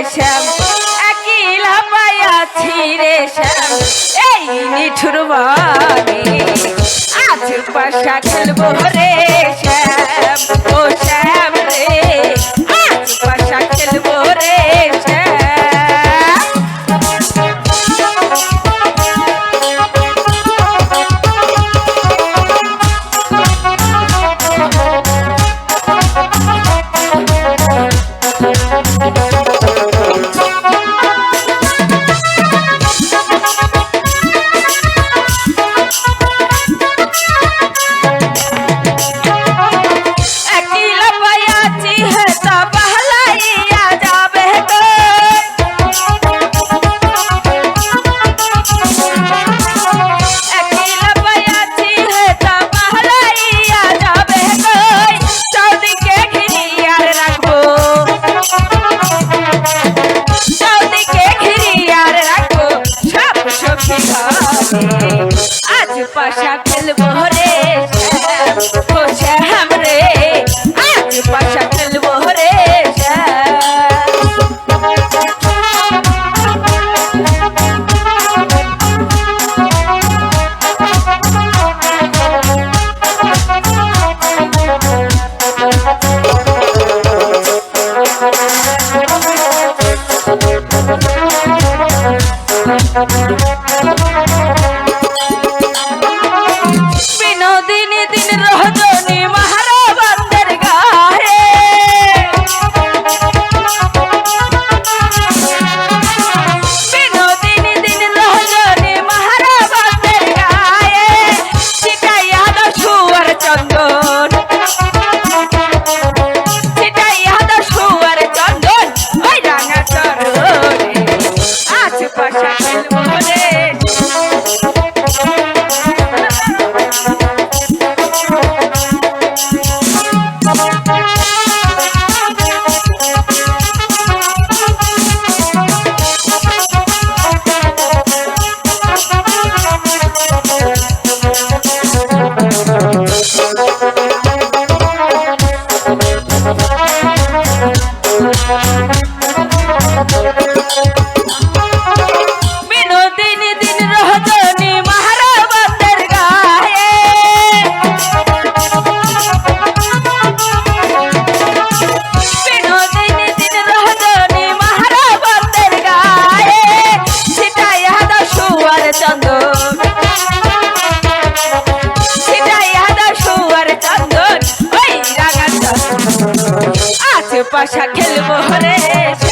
শ্যাম একলা পাইয়াছি রে শ্যাম এই নিঠুর বনে আজ পাশা খেলবো রে শ্যাম ও শ্যাম রে আজ পাশা খেলবো রে শ্যাম आज पाशा खेलबो रे श्याम ओ श्याम रे आज पाशा खेलबो रे বিনোদিনী দিন রজনী মহারাবন্দের গায়ে বিনোদিনী দিন রজনী মহারাবন্দের গায়ে ছিটাইয়া দাও সুয়ার চন্দন ছিটাইয়া দাও সুয়ার চন্দন ওই রাঙা চরণে আজ পাশা খেলবো রে বিনোদিনী দিন রজনী মহারাবন্দের গায়ে বিনোদিনী দিন রজনী মহারাবন্দের গায়ে ছিটাইয়া দাও সুয়ার চন্দন ছিটাইয়া দাও সুয়ার চন্দন ওই রাঙা চন্দন আজ পাশা খেলবো রে